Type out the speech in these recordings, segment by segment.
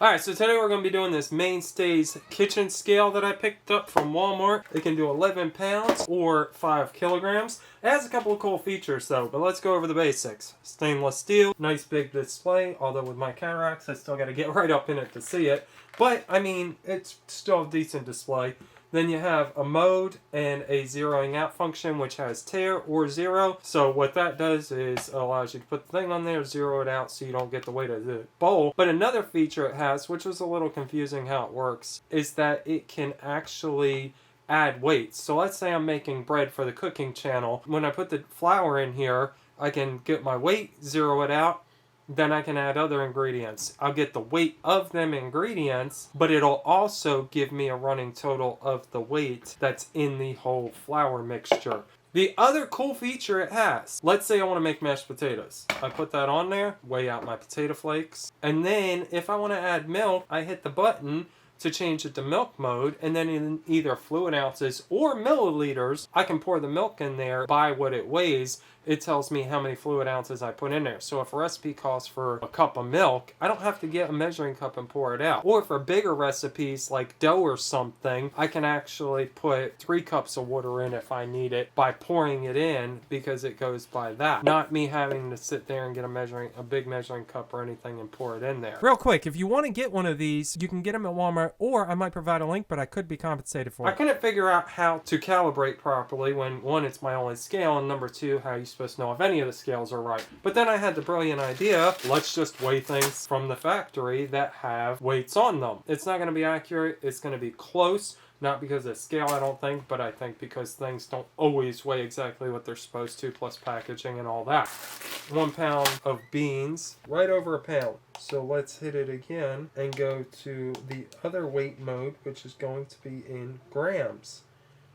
Alright, so today we're going to be doing this Mainstays kitchen scale that I picked up from Walmart. It can do 11 pounds or 5 kilograms. It has a couple of cool features though, but let's go over the basics. Stainless steel, nice big display, although with my cataracts I still got to get right up in it to see it. But, I mean, it's still a decent display. Then you have a mode and a zeroing out function, which has tare or zero. So what that does is it allows you to put the thing on there, zero it out so you don't get the weight of the bowl. But another feature it has, which was a little confusing how it works, is that it can actually add weights. So let's say I'm making bread for the cooking channel. When I put the flour in here, I can get my weight, zero it out. Then I can add other ingredients. I'll get the weight of them ingredients, but it'll also give me a running total of the weight that's in the whole flour mixture. The other cool feature it has, let's say I want to make mashed potatoes. I put that on there, weigh out my potato flakes, and then if I want to add milk, I hit the button to change it to milk mode, and then in either fluid ounces or milliliters, I can pour the milk in there by what it weighs. It tells me how many fluid ounces I put in there. So if a recipe calls for a cup of milk, I don't have to get a measuring cup and pour it out. Or for bigger recipes like dough or something, I can actually put 3 cups of water in if I need it by pouring it in, because it goes by that. Not me having to sit there and get a big measuring cup or anything and pour it in there. Real quick, if you want to get one of these, you can get them at Walmart, or I might provide a link, but I could be compensated for it. I couldn't figure out how to calibrate properly when, one, it's my only scale, and number two, how you supposed to know if any of the scales are right. But then I had the brilliant idea, let's just weigh things from the factory that have weights on them. It's not going to be accurate, it's going to be close, not because of scale I don't think, but I think because things don't always weigh exactly what they're supposed to, plus packaging and all that. 1 pound of beans, right over a pound. So let's hit it again and go to the other weight mode, which is going to be in grams.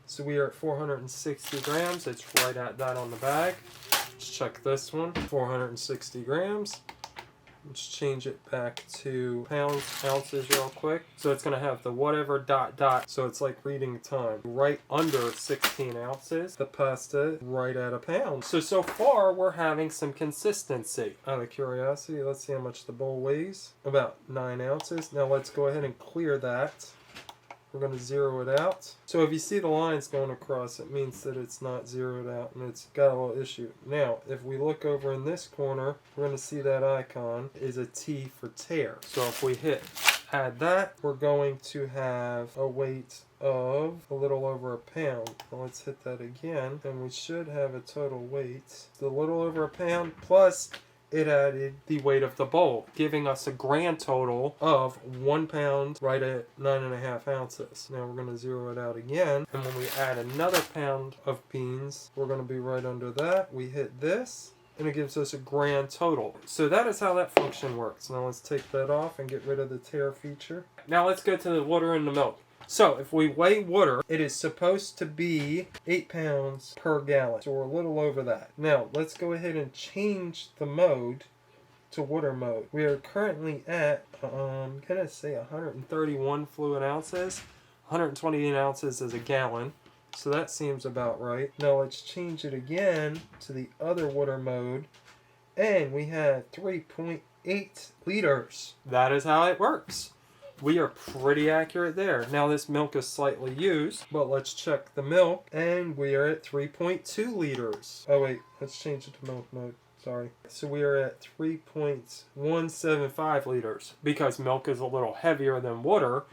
So we are at 460 grams. It's right at that on the bag. Let's check this one. 460 grams. Let's change it back to pounds, ounces real quick. So it's going to have the whatever ... So it's like reading time. Right under 16 ounces. The pasta right at a pound. So far we're having some consistency. Out of curiosity, let's see how much the bowl weighs. About 9 ounces. Now let's go ahead and clear that. We're going to zero it out. So if you see the lines going across, it means that it's not zeroed out and it's got a little issue. Now, if we look over in this corner, we're going to see that icon is a T for tare. So if we hit add that, we're going to have a weight of a little over a pound. Now let's hit that again, and we should have a total weight. It's a little over a pound, plus it added the weight of the bowl, giving us a grand total of 1 pound right at 9.5 ounces. Now we're going to zero it out again, and when we add another pound of beans, we're going to be right under that. We hit this, and it gives us a grand total. So that is how that function works. Now let's take that off and get rid of the tare feature. Now let's go to the water and the milk. So if we weigh water, it is supposed to be 8 pounds per gallon. So we're a little over that. Now let's go ahead and change the mode to water mode. We are currently at, I'm going to say 131 fluid ounces. 128 ounces is a gallon. So that seems about right. Now let's change it again to the other water mode. And we had 3.8 liters. That is how it works. We are pretty accurate there. Now this milk is slightly used, but let's check the milk, and we are at 3.2 liters. Oh wait, let's change it to milk mode. Sorry. So we are at 3.175 liters, because milk is a little heavier than water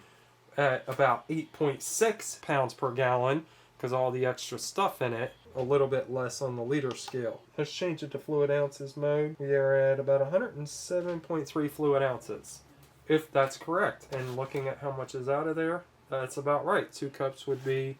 at about 8.6 pounds per gallon, because all the extra stuff in it. A little bit less on the liter scale. Let's change it to fluid ounces mode. We are at about 107.3 fluid ounces. If that's correct, and looking at how much is out of there, that's about right. 2 cups would be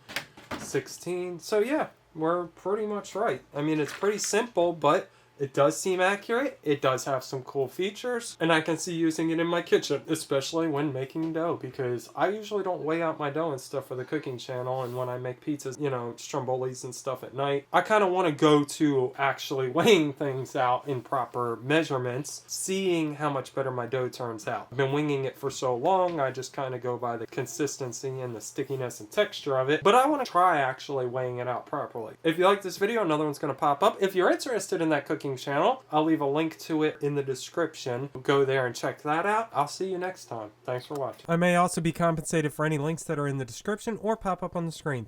16. So yeah, we're pretty much right. I mean, it's pretty simple, but it does seem accurate. It does have some cool features, and I can see using it in my kitchen, especially when making dough, because I usually don't weigh out my dough and stuff for the cooking channel, and when I make pizzas, you know, strombolis and stuff at night, I kind of want to go to actually weighing things out in proper measurements, seeing how much better my dough turns out. I've been winging it for so long, I just kind of go by the consistency and the stickiness and texture of it, but I want to try actually weighing it out properly. If you like this video, another one's going to pop up. If you're interested in that cooking woodworking channel. I'll leave a link to it in the description. Go there and check that out. I'll see you next time. Thanks for watching. I may also be compensated for any links that are in the description or pop up on the screen.